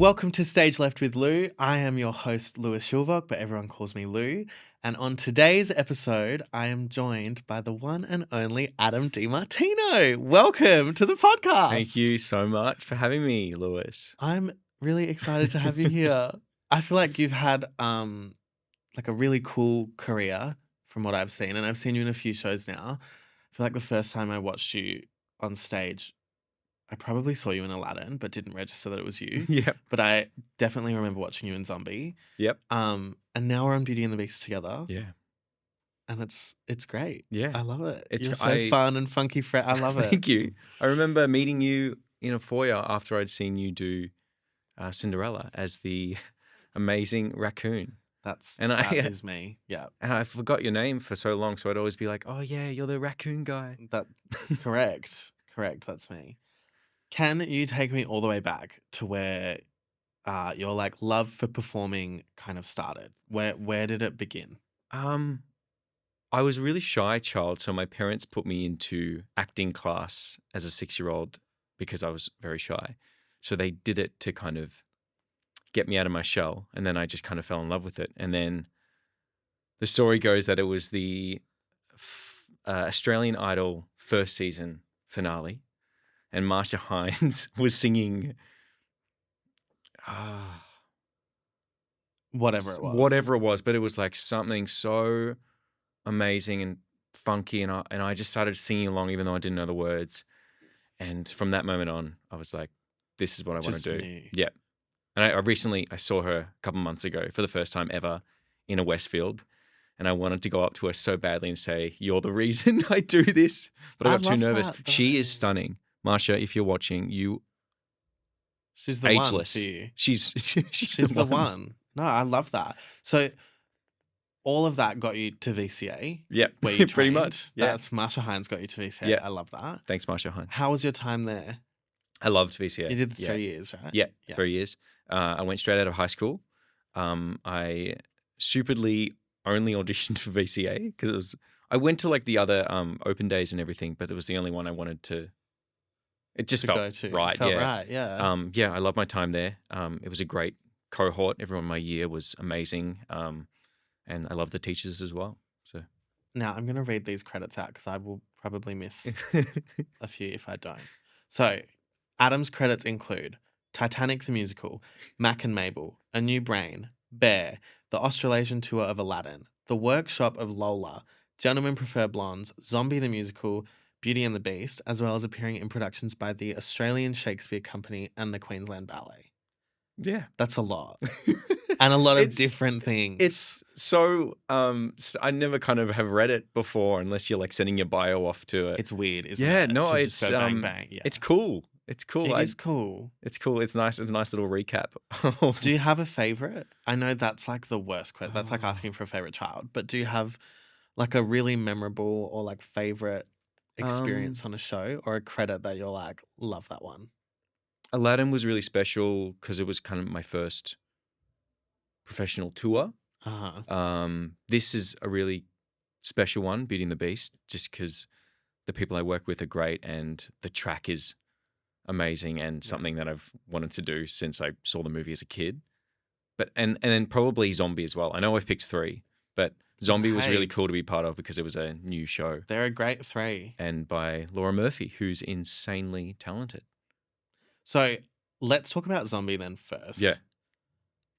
Welcome to Stage Left with Lew. I am your host, Lewis Schulvok, but everyone calls me Lew. And on today's episode, I am joined by the one and only Adam Di Martino. Welcome to the podcast. Thank you so much for having me, Lewis. I'm really excited to have you here. I feel like you've had like a really cool career from what I've seen, and I've seen you in a few shows now. I feel like the first time I watched you on stage, I probably saw you in Aladdin, but didn't register that it was you. Yep. But I definitely remember watching you in Zombie. Yep. And now we're on Beauty and the Beast together. Yeah. And it's great. Yeah. I love it. It's- You're so fun and funky. I love it. Thank you. I remember meeting you in a foyer after I'd seen you do Cinderella as the amazing raccoon. That is me. Yeah. And I forgot your name for so long, so I'd always be like, oh, yeah, you're the raccoon guy. Correct. That's me. Can you take me all the way back to where your like love for performing kind of started? Where did it begin? I was a really shy child, so my parents put me into acting class as a 6-year-old because I was very shy. So they did it to kind of get me out of my shell, and then I just kind of fell in love with it. And then the story goes that it was the Australian Idol first season finale, and Marsha Hines was singing whatever it was, but it was like something so amazing and funky, and I just started singing along even though I didn't know the words. And from that moment on, I was like, this is what I want to do. Yeah. And I saw her a couple months ago for the first time ever in a Westfield, and I wanted to go up to her so badly and say, you're the reason I do this, but I got too nervous. She is stunning. Marsha, if you're watching, she's the ageless. One for you. She's the one. No, I love that. So all of that got you to VCA. Yeah, where you pretty trained. much. Yeah. That's Marsha Hines got you to VCA. Yeah. I love that. Thanks, Marsha Hines. How was your time there? I loved VCA. You did the 3 years, right? Yeah, 3 years. I went straight out of high school. I stupidly only auditioned for VCA because I went to like the other open days and everything, but it was the only one I wanted to. It just felt right. It felt right, yeah. Yeah, I loved my time there. It was a great cohort. Everyone in my year was amazing. And I love the teachers as well. So now I'm going to read these credits out because I will probably miss a few if I don't. So Adam's credits include Titanic the Musical, Mac and Mabel, A New Brain, Bear, the Australasian Tour of Aladdin, The Workshop of Lola, Gentlemen Prefer Blondes, Zombie the Musical, Beauty and the Beast, as well as appearing in productions by the Australian Shakespeare Company and the Queensland Ballet. Yeah. That's a lot. And a lot of different things. It's so, I never kind of have read it before unless you're like sending your bio off to it. It's weird, isn't it? Yeah, no, to it's just go bang, bang. Yeah. It's cool. It's cool. It is cool. It's cool. It's nice. It's a nice little recap. Do you have a favorite? I know that's like the worst question. That's like asking for a favorite child. But do you have like a really memorable or like favorite experience on a show or a credit that you're like, love that one? Aladdin was really special because it was kind of my first professional tour. This is a really special one, Beauty and the Beast, just because the people I work with are great and the track is amazing and something that I've wanted to do since I saw the movie as a kid. But and then probably Zombie as well. I know I've picked 3, but Zombie was really cool to be part of because it was a new show. They're a great 3. And by Laura Murphy, who's insanely talented. So let's talk about Zombie then first. Yeah.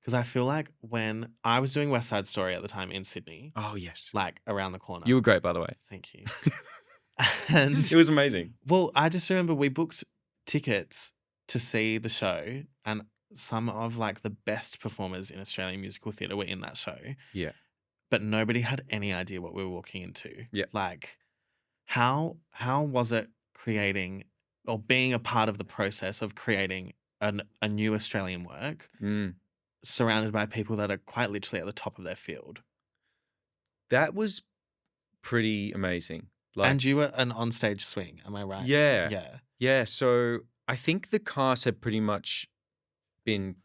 Because I feel like when I was doing West Side Story at the time in Sydney. Oh, yes. Like around the corner. You were great, by the way. Thank you. And it was amazing. Well, I just remember we booked tickets to see the show and some of like the best performers in Australian musical theatre were in that show. Yeah. But nobody had any idea what we were walking into. Yeah. Like how was it creating or being a part of the process of creating a new Australian work surrounded by people that are quite literally at the top of their field? That was pretty amazing. Like, and you were an onstage swing, am I right? Yeah. Yeah. Yeah, so I think the cast had pretty much been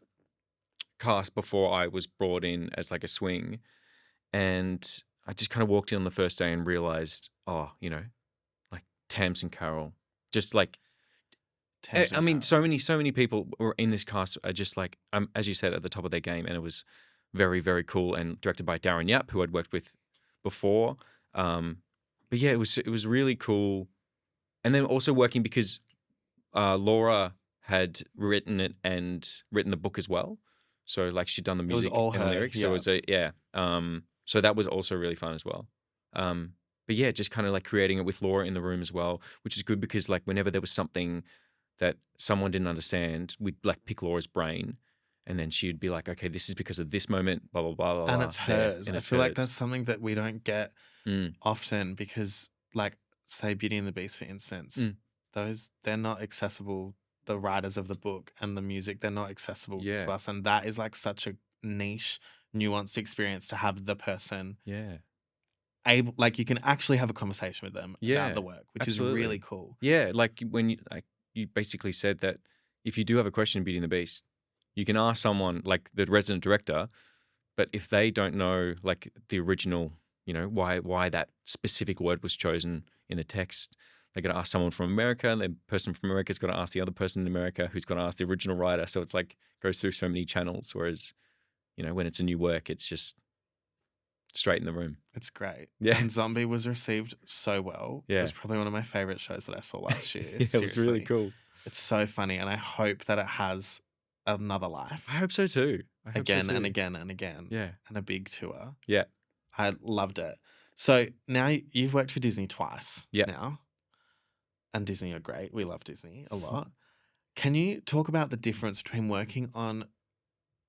cast before I was brought in as like a swing. And I just kind of walked in on the first day and realized, like Tamsin Carroll, just like tension. I mean, so many people were in this cast are just like, as you said, at the top of their game, and it was very, very cool and directed by Darren Yap, who I'd worked with before. But yeah, it was really cool, and then also working because Laura had written it and written the book as well, so like she'd done the music all and the her, lyrics. yeah. So it was so that was also really fun as well. But yeah, just kind of like creating it with Laura in the room as well, which is good because like whenever there was something that someone didn't understand, we'd like pick Laura's brain, and then she'd be like, "Okay, this is because of this moment, blah blah blah blah." And blah, it's there, hers. and I it's feel like hers. that's something that we don't get Mm, often because, like, say Beauty and the Beast, for instance, they're not accessible. The writers of the book and the music, they're not accessible Yeah. to us, and that is like such a niche, nuanced experience to have the person yeah, able, like, you can actually have a conversation with them Yeah, about the work, which is absolutely. really cool. yeah. Like when you basically said that if you do have a question in Beauty and the Beast, you can ask someone like the resident director, but if they don't know like the original, why that specific word was chosen in the text, they're going to ask someone from America, and the person from America is going to ask the other person in America, who's going to ask the original writer. So it's like goes through so many channels. Whereas, when it's a new work, it's just straight in the room. It's great. Yeah. And Zombie was received so well. It Yeah. was probably one of my favorite shows that I saw last year. Yeah, it was really seriously. cool. It's so funny, and I hope that it has another life I hope so too. again and again and again. Yeah. And a big tour. Yeah. I loved it. So now you've worked for Disney twice Yeah. now. And Disney are great. We love Disney a lot. Can you talk about the difference between working on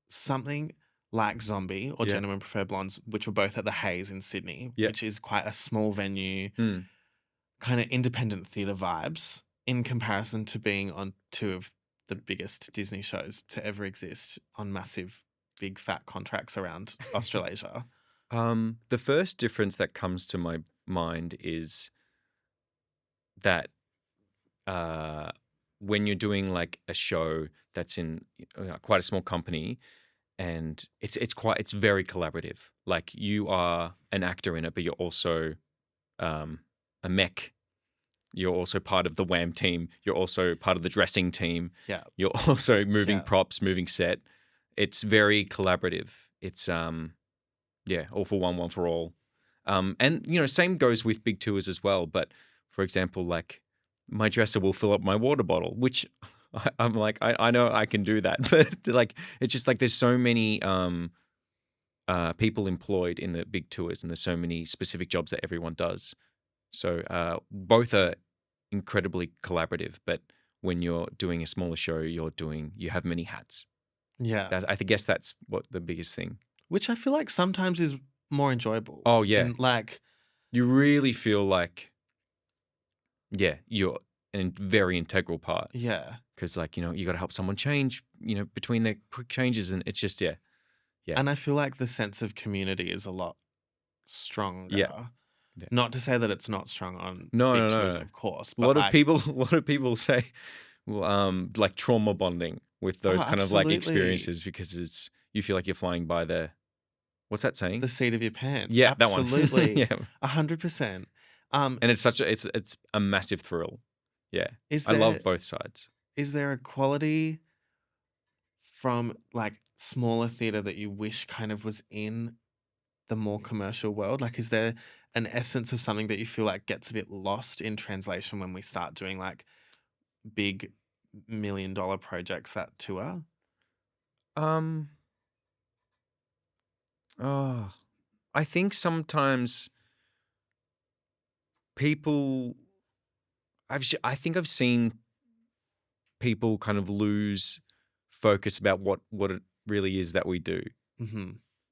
something like Zombie or Yeah. Gentlemen Prefer Blondes, which were both at the Hayes in Sydney, Yeah. which is quite a small venue, Mm. kind of independent theatre vibes, in comparison to being on two of the biggest Disney shows to ever exist on massive, big, fat contracts around Australasia? The first difference that comes to my mind is that when you're doing like a show that's in quite a small company, and it's very collaborative. Like you are an actor in it, but you're also a mech. You're also part of the WAM team. You're also part of the dressing team. Yeah. You're also moving Yeah. props, moving set. It's very collaborative. It's all for one for all. And same goes with big tours as well. But for example, like my dresser will fill up my water bottle, which I'm like, I know I can do that, but like it's just like there's so many people employed in the big tours, and there's so many specific jobs that everyone does. So both are incredibly collaborative, but when you're doing a smaller show, you have many hats. Yeah. I guess that's what the biggest thing. Which I feel like sometimes is more enjoyable. Oh yeah, And like you really feel like, you're a very integral part. Yeah. Because like you got to help someone change, between their quick changes, and it's just Yeah. And I feel like the sense of community is a lot stronger. Yeah. Not to say that it's not strong on No, big no, tours, no. of course. A But lot of people say, like trauma bonding with those kind of like absolutely. experiences, because you feel like you're flying by what's that saying? The seat of your pants. Yeah, absolutely. that one. 100%. And it's it's a massive thrill. Yeah. I love both sides. Is there a quality from like smaller theatre that you wish kind of was in the more commercial world? Like, is there an essence of something that you feel like gets a bit lost in translation when we start doing like big $1 million projects that tour? I think sometimes people, I think I've seen people kind of lose focus about what it really is that we do. Mm-hmm.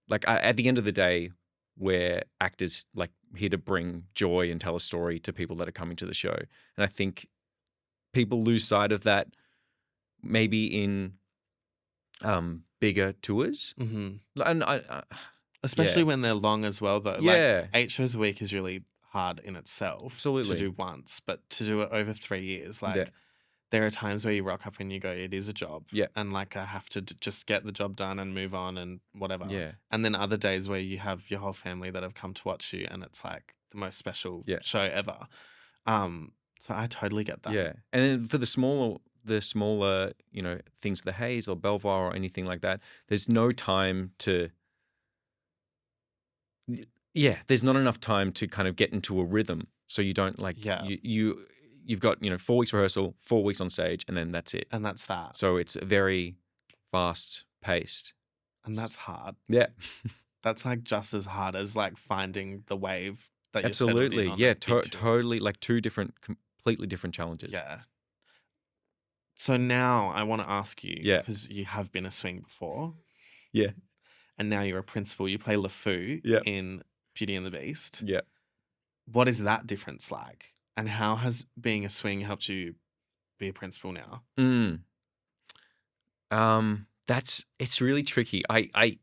Like at the end of the day, we're actors like here to bring joy and tell a story to people that are coming to the show. And I think people lose sight of that maybe in bigger tours. Mm-hmm. And Especially when they're long as well, though. Yeah. Like 8 shows a week is really hard in itself. Absolutely. To do once, but to do it over 3 years, like Yeah. there are times where you rock up and you go, it is a job. Yeah. And like I have to just get the job done and move on and whatever. Yeah. And then other days where you have your whole family that have come to watch you and it's like the most special Yeah. show ever. So I totally get that. Yeah. And then for the the smaller, things, the Haze or Belvoir or anything like that, there's no time to. Yeah, there's not enough time to kind of get into a rhythm. So you don't you've got 4 weeks rehearsal, 4 weeks on stage, and then that's it. And that's that. So it's very fast paced. And that's hard. Yeah. That's like just as hard as like finding the wave that you're settled Absolutely. in on. Yeah, totally, like two completely different challenges. Yeah. So now I want to ask you, Yeah. because you have been a swing before. Yeah. And now you're a principal. You play LeFou Yeah. in Beauty and the Beast. Yeah. What is that difference like? And how has being a swing helped you be a principal now? It's really tricky. I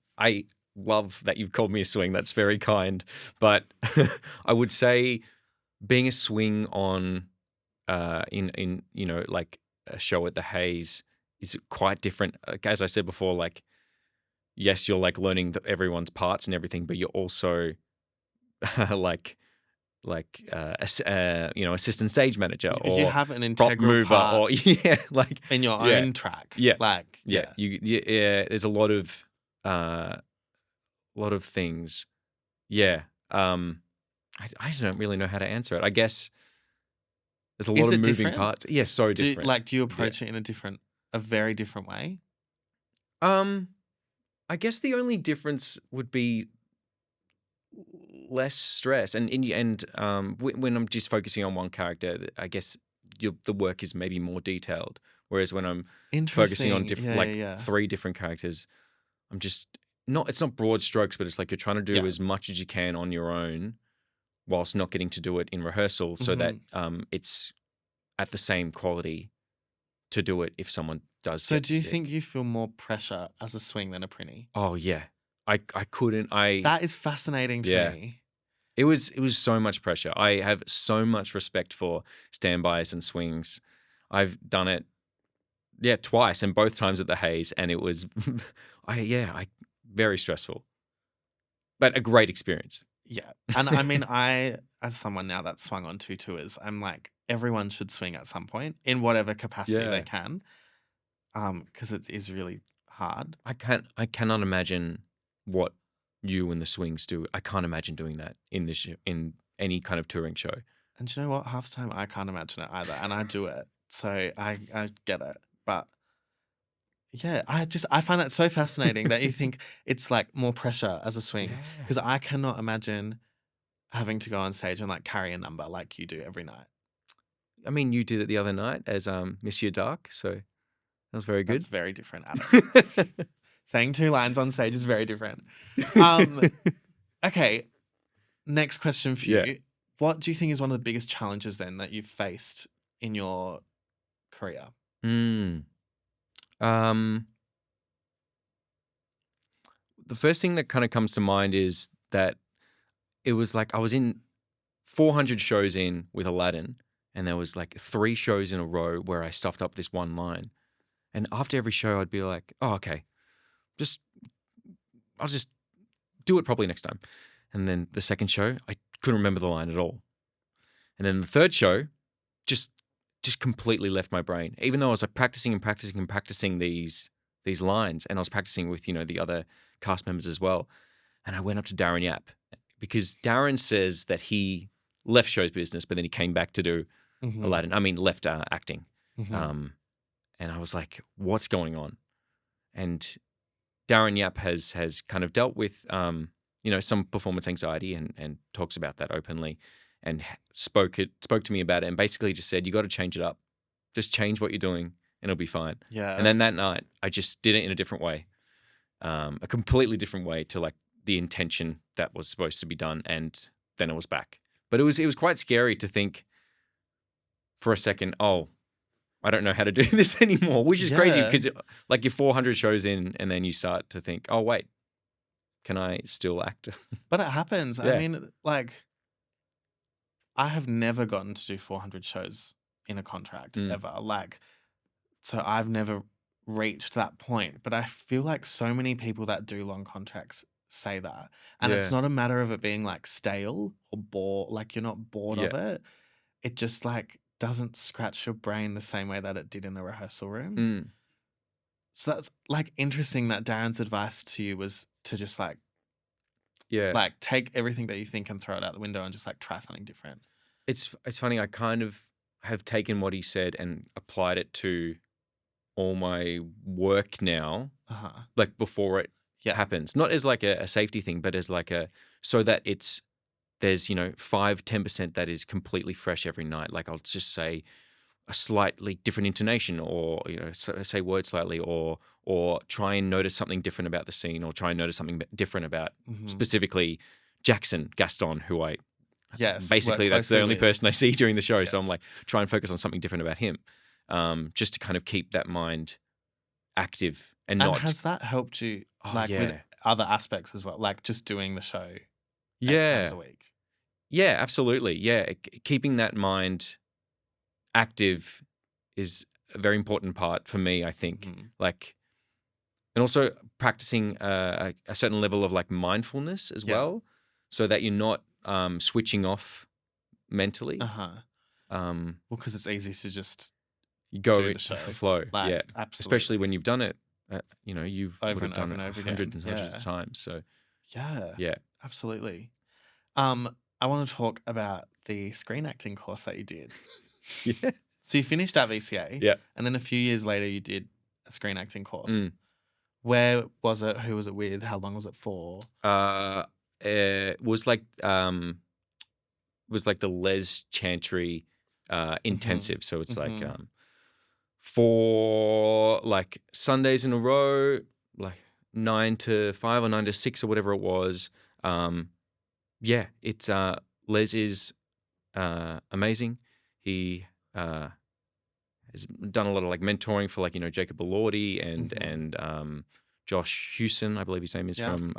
love that you've called me a swing. That's very kind. But I would say being a swing on in like a show at the Haze is quite different. As I said before, like yes, you're like learning everyone's parts and everything, but you're also assistant stage manager, or you have an prop integral mover, part or like in your own track. Yeah, like there's a lot of things. Yeah, I don't really know how to answer it. I guess there's a lot of moving different? parts. Yeah, so different. Do you approach it in a very different way? I guess the only difference would be less stress, and when I'm just focusing on one character, I guess the work is maybe more detailed. Whereas when I'm focusing on different 3 different characters, I'm just it's not broad strokes, but it's like you're trying to do as much as you can on your own, whilst not getting to do it in rehearsal, so that it's at the same quality to do it if someone does. So do you think you feel more pressure as a swing than a prinny? Oh yeah. I couldn't. That is fascinating to me. It was so much pressure. I have so much respect for standbys and swings. I've done it, twice, and both times at the Haze, and it was, very stressful, but a great experience. Yeah, and I mean, as someone now that's swung on 2 tours, I'm like, everyone should swing at some point in whatever capacity they can, because it is really hard. I cannot imagine what you and the swings do. I can't imagine doing that in any kind of touring show. And you know what? Half the time I can't imagine it either, and I do it, so I get it. But yeah, I find that so fascinating that you think it's like more pressure as a swing, because I cannot imagine having to go on stage and like carry a number like you do every night. I mean, you did it the other night as Monsieur Dark, so that was very good. That's very different, Adam. Saying 2 lines on stage is very different. Okay, next question for you. What do you think is one of the biggest challenges then that you've faced in your career? The first thing that kind of comes to mind is that it was like I was in 400 shows in with Aladdin, and there was like 3 shows in a row where I stuffed up this one line. And after every show, I'd be like, oh, okay, I'll just do it properly next time. And then the second show, I couldn't remember the line at all. And then the third show just completely left my brain. Even though I was like practicing these lines, and I was practicing with, the other cast members as well. And I went up to Darren Yap, because Darren says that he left shows business, but then he came back to do Aladdin. I mean, left acting. And I was like, what's going on? And Darren Yap has kind of dealt with, some performance anxiety and talks about that openly, and spoke to me about it, and basically just said, you got to change it up. Just change what you're doing and it'll be fine. Yeah. And then that night, I just did it in a different way, a completely different way to like the intention that was supposed to be done, and then it was back. But it was quite scary to think for a second, oh, I don't know how to do this anymore, which is crazy, because like you're 400 shows in, and then you start to think, oh, wait, can I still act? But it happens. Yeah. I mean, like, I have never gotten to do 400 shows in a contract ever. Like, so I've never reached that point. But I feel like so many people that do long contracts say that. And it's not a matter of it being like stale or bored, like you're not bored of it. It just like doesn't scratch your brain the same way that it did in the rehearsal room. Mm. So that's like interesting that Darren's advice to you was to just like take everything that you think and throw it out the window and just like try something different. It's funny. I kind of have taken what he said and applied it to all my work now, like before it happens. Not as like a safety thing, but as like so that there's 5-10% that is completely fresh every night. Like I'll just say a slightly different intonation, or say words slightly, or try and notice something different about the scene, or try and notice something different about specifically Gaston, who I basically that's the only person I see during the show. Yes. So I'm like try and focus on something different about him, just to kind of keep that mind active and not. Has that helped you with other aspects as well, like just doing the show 8 times a week? Yeah, absolutely. Yeah, keeping that mind active is a very important part for me, I think. Like, and also practicing a certain level of like mindfulness as well, so that you're not switching off mentally. Well, because it's easy to just go do the show. Flow. Like, absolutely. Especially when you've done it. You've over and done over it and over hundreds again. and hundreds of times. So yeah, absolutely. I want to talk about the screen acting course that you did. Yeah. So you finished at VCA, and then a few years later you did a screen acting course. Where was it? Who was it with? How long was it for? It was like the Les Chantry intensive. So it's like 4 like Sundays in a row, like 9 to 5 or 9 to 6 or whatever it was. It's Les is amazing. He has done a lot of like mentoring for like Jacob Elordi and Josh Hewson, I believe his name is from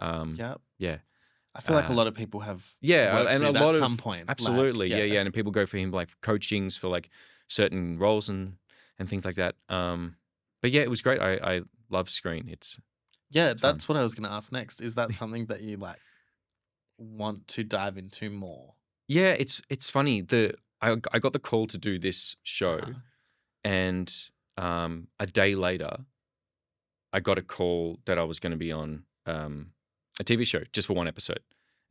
I feel like a lot of people have and a lot at some point. Absolutely, and people go for him like coachings for like certain roles and things like that. But yeah, it was great. I love screen. It's that's fun. What I was going to ask next. Is that something that you like want to dive into more? Yeah, it's funny. I got the call to do this show, and a day later, I got a call that I was going to be on a TV show just for one episode.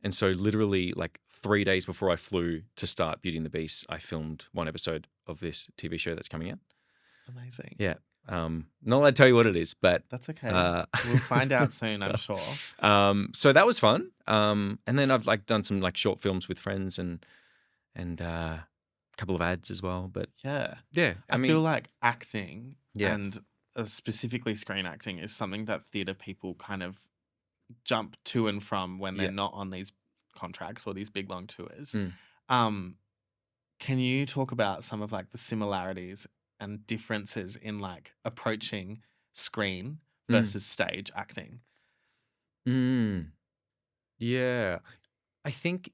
And so literally like 3 days before I flew to start Beauty and the Beast, I filmed one episode of this TV show that's coming out. Amazing. Yeah. Not allowed to tell you what it is, but that's okay. We'll find out soon, I'm sure. So that was fun. And then I've like done some like short films with friends and a couple of ads as well. But yeah. I mean, feel like acting and specifically screen acting is something that theatre people kind of jump to and from when they're not on these contracts or these big long tours. Can you talk about some of like the similarities and differences in like approaching screen versus stage acting? Yeah. I think,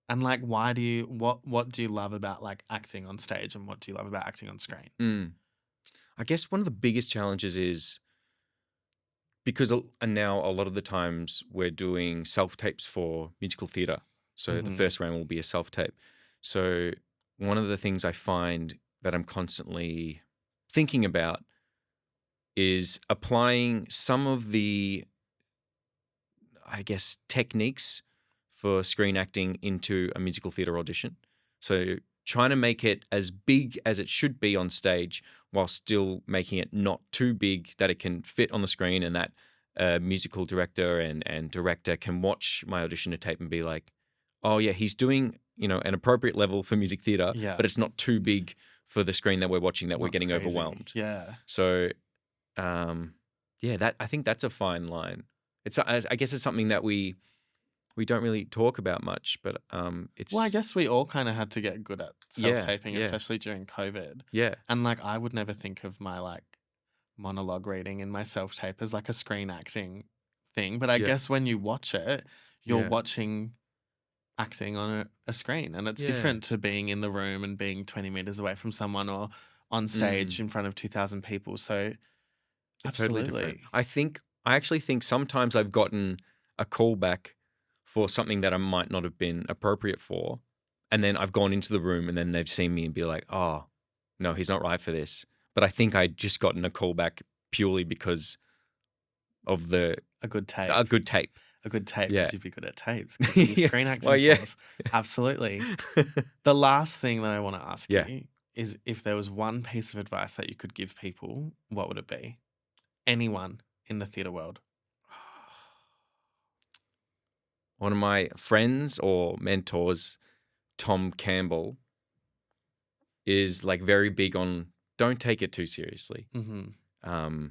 and like what do you love about like acting on stage and what do you love about acting on screen? I guess one of the biggest challenges is because now a lot of the times we're doing self-tapes for musical theatre. So the first round will be a self-tape. So one of the things I find that I'm constantly thinking about is applying some of the, I guess, techniques for screen acting into a musical theatre audition. So trying to make it as big as it should be on stage while still making it not too big that it can fit on the screen, and that musical director and director can watch my audition tape and be like, oh yeah, he's doing an appropriate level for music theatre, but it's not too big for the screen that we're watching that we're getting overwhelmed. Yeah. So that I think that's a fine line. I guess it's something that we don't really talk about much, but it's... Well, I guess we all kind of had to get good at self-taping, especially during COVID. Yeah. And like, I would never think of my like monologue reading in my self-tape as like a screen acting thing. But I guess when you watch it, you're watching acting on a screen, and it's different to being in the room and being 20 meters away from someone or on stage in front of 2,000 people. So absolutely. Totally different. I actually think sometimes I've gotten a call back for something that I might not have been appropriate for, And then I've gone into the room and then they've seen me and be like, oh, no, he's not right for this. But I think I just gotten a call back purely because of a good tape. A good tape. A good tape, Yeah. because you'd be good at tapes. Because you Yeah. screen acting Well, yeah. for us. Absolutely. The last thing that I want to ask Yeah. you is, if there was one piece of advice that you could give people, what would it be? Anyone in the theatre world. One of my friends or mentors, Tom Campbell, is like very big on don't take it too seriously. Mm-hmm.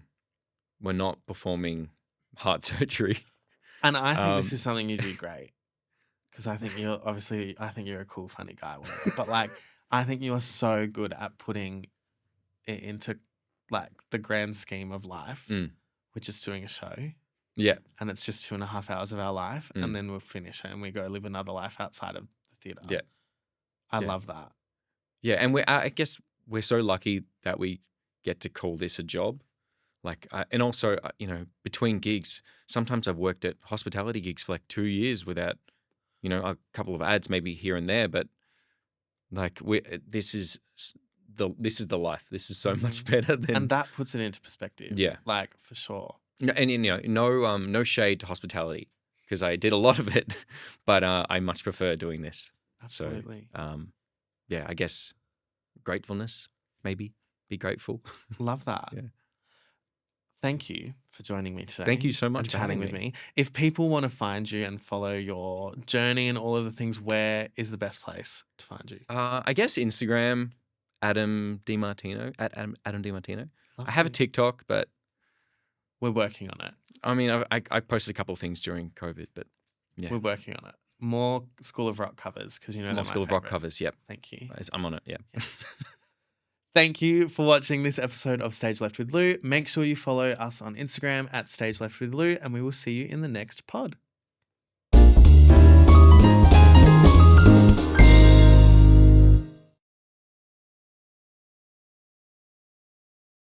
We're not performing heart surgery. And I think this is something you do great, because I think you're a cool, funny guy, whatever. But like, I think you are so good at putting it into like the grand scheme of life. We're just doing a show. Yeah. And it's just 2.5 hours of our life, and then we'll finish and we go live another life outside of the theatre. Yeah. I love that. Yeah, and I guess we're so lucky that we get to call this a job. Like, and also, you know, between gigs, sometimes I've worked at hospitality gigs for like 2 years without, you know, a couple of ads maybe here and there, but like this is the life. This is so much better than. And that puts it into perspective. Yeah, like for sure. And you know, no shade to hospitality, because I did a lot of it, but I much prefer doing this. Absolutely. So, yeah, I guess gratefulness, maybe be grateful. Love that. Yeah. Thank you for joining me today. Thank you so much and for chatting having with me. If people want to find you and follow your journey and all of the things, where is the best place to find you? I guess Instagram, Adam Di Martino, at Adam Di Martino. Lovely. I have a TikTok, but we're working on it. I mean, I posted a couple of things during COVID, but yeah, we're working on it. More School of Rock covers, because you know more School of Rock covers. Yep. Thank you. I'm on it. Yeah. Yes. Thank you for watching this episode of Stage Left with Lew. Make sure you follow us on Instagram at Stage Left with Lew, and we will see you in the next pod.